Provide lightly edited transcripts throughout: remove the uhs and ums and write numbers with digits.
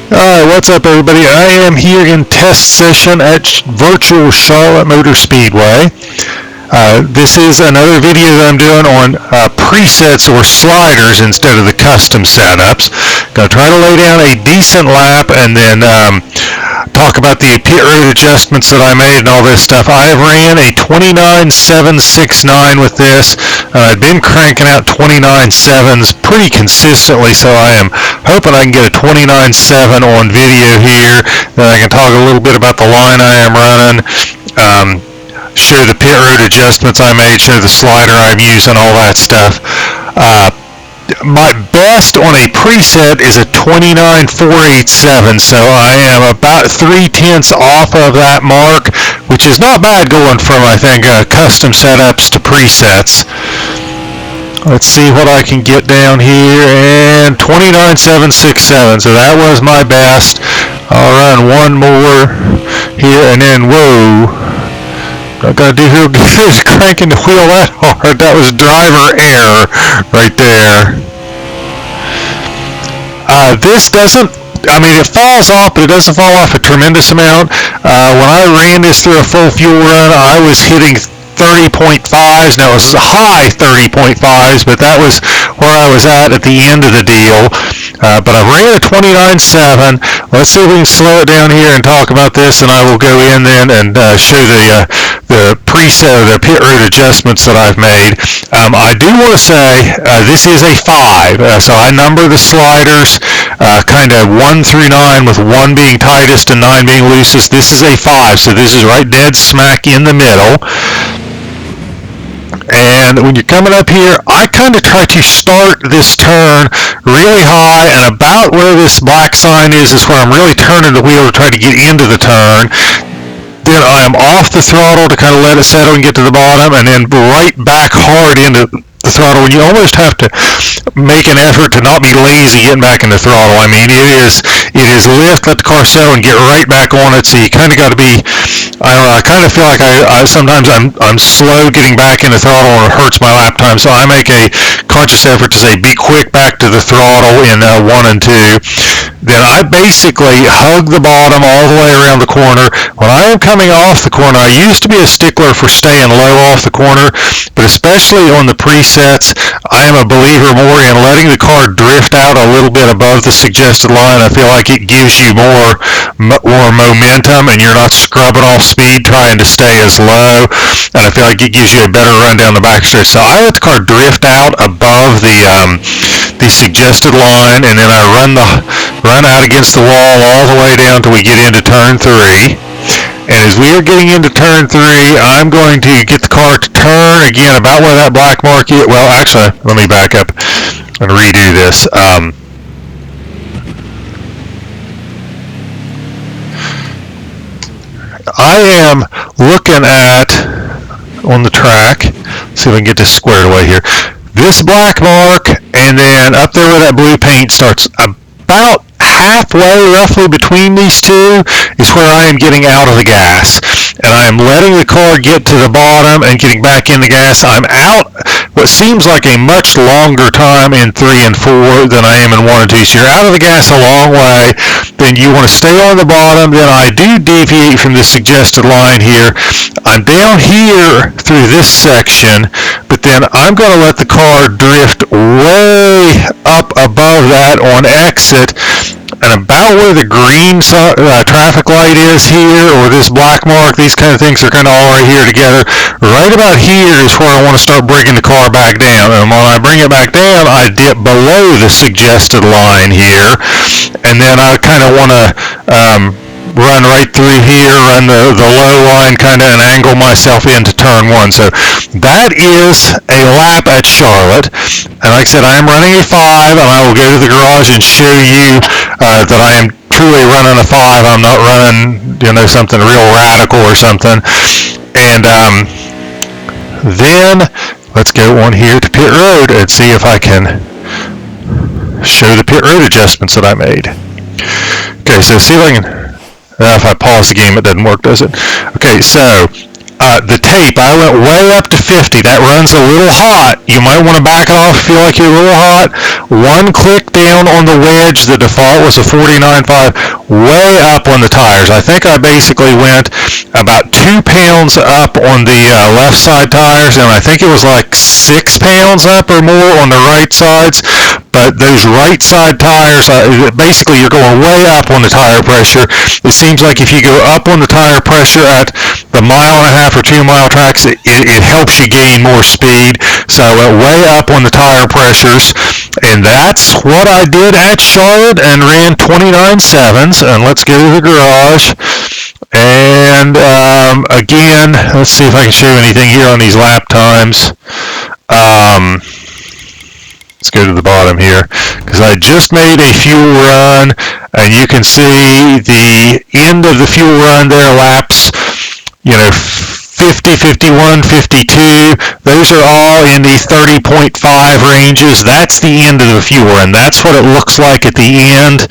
What's up, everybody? I am here in test session at virtual Charlotte Motor Speedway. This is another video that I'm doing on presets or sliders instead of the custom setups. Gonna try to lay down a decent lap and then talk about the pit road adjustments that I made and all this stuff. I have ran a 29.769 with this. I've been cranking out 29.7s pretty consistently, so I am hoping I can get a 29.7 on video here. Then I can talk a little bit about the line I am running, show the pit road adjustments I made, show the slider I've used and all that stuff. My best on a preset is a 29.487, so I am about 0.3 off of that mark, which is not bad going from, I think, custom setups to presets. Let's see what I can get down here, and 29.767, so that was my best. I'll run one more here, and then, whoa. I gotta do real good cranking the wheel that hard. That was driver error right there. This doesn't, I mean, it falls off, but it doesn't fall off a tremendous amount. When I ran this through a full fuel run, I was hitting 30.5s. Now it was high 30.5s, but that was where I was at the end of the deal. But I ran a 29.7. Let's see if we can slow it down here and talk about this, and I will go in then and show the preset, the pit road adjustments that I've made. I do want to say this is a 5, so I number the sliders kind of 1 through 9, with 1 being tightest and 9 being loosest. This is a 5, so this is right dead smack in the middle. And when you're coming up here, I kind of try to start this turn really high, and about where this black sign is where I'm really turning the wheel to try to get into the turn. Then I am off the throttle to kind of let it settle and get to the bottom, and then right back hard into the throttle. And you almost have to make an effort to not be lazy getting back in the throttle. I mean, it is lift, let the car settle, and get right back on it. So you kind of got to be, I don't know, I kind of feel like I sometimes I'm slow getting back in the throttle, and it hurts my lap time. So I make a conscious effort to say, be quick back to the throttle in 1 and 2. Then I basically hug the bottom all the way around the corner. When I am coming off the corner, I used to be a stickler for staying low off the corner, but especially on the presets, I am a believer more in letting the car drift out a little bit above the suggested line. I feel like it gives you more momentum, and you're not scrubbing off speed trying to stay as low, and I feel like it gives you a better run down the backstretch. So I let the car drift out above the suggested line, and then I run out against the wall all the way down till we get into turn 3. And as we are getting into turn 3, I'm going to get the car to turn again about where that black mark is. Well, actually, let me back up and redo this. I am looking at, on the track, see if I can get this squared away here, this black mark, and then up there where that blue paint starts, about halfway roughly between these two is where I am getting out of the gas, and I am letting the car get to the bottom and getting back in the gas. I'm out what seems like a much longer time in 3 and 4 than I am in 1 and 2. So you're out of the gas a long way, then you want to stay on the bottom. Then I do deviate from the suggested line here. I'm down here through this section, but then I'm going to let the car drift way up above that on exit, and about where the green traffic light is here, or this black mark, these kind of things are kind of all right here together. Right about here is where I want to start bringing the car back down, and when I bring it back down, I dip below the suggested line here, and then I kind of want to run right through here, run the low line kind of, and angle myself into turn 1. So that is a lap at Charlotte. And like I said, I am running a 5, and I will go to the garage and show you that I am truly running a 5. I'm not running, something real radical or something. And then let's go on here to pit road and see if I can show the pit road adjustments that I made. Okay, so see if I can. If I pause the game, it doesn't work, does it? Okay, so the tape, I went way up to 50. That runs a little hot. You might want to back it off if you feel like you're a little hot. One click down on the wedge. The default was a 49.5. Way up on the tires. I think I basically went about 2 pounds up on the left side tires, and I think it was like 6 pounds up or more on the right sides. But those right side tires, basically you're going way up on the tire pressure. It seems like if you go up on the tire pressure at the 1.5 or 2 mile tracks, it helps you gain more speed. So I went way up on the tire pressures, and that's what I did at Charlotte, and ran 29.7s. And let's go to the garage. And again, let's see if I can show you anything here on these lap times. Let's go to the bottom here, because I just made a fuel run, and you can see the end of the fuel run there, laps, 50, 51, 52. Those are all in the 30.5 ranges. That's the end of the fuel run. That's what it looks like at the end.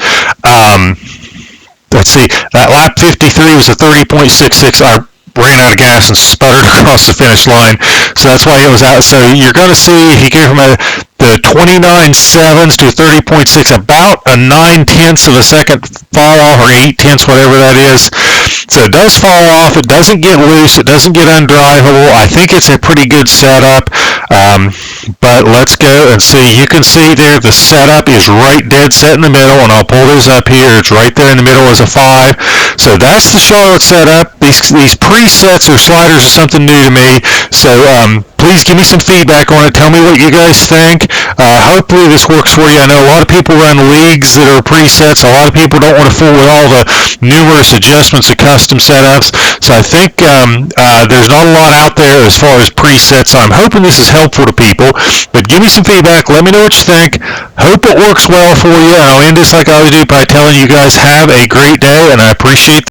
Let's see, that lap 53 was a 30.66. I ran out of gas and sputtered across the finish line, so that's why it was out. So you're going to see, if you go from the 29.7s to 30.6, about a 9/10 of a second fall off, or 8/10, whatever that is. So it does fall off. It doesn't get loose. It doesn't get undrivable. I think it's a pretty good setup. But let's go and see. You can see there the setup is right dead set in the middle, and I'll pull this up here. It's right there in the middle as a 5. So that's the Charlotte setup. These presets or sliders are something new to me. So please give me some feedback on it. Tell me what you guys think. Hopefully this works for you. I know a lot of people run leagues that are presets. A lot of people don't want to fool with all the numerous adjustments of custom setups. So I think there's not a lot out there as far as presets. So I'm hoping this is helpful to people. But give me some feedback. Let me know what you think. Hope it works well for you. And I'll end this like I always do by telling you guys have a great day, and I appreciate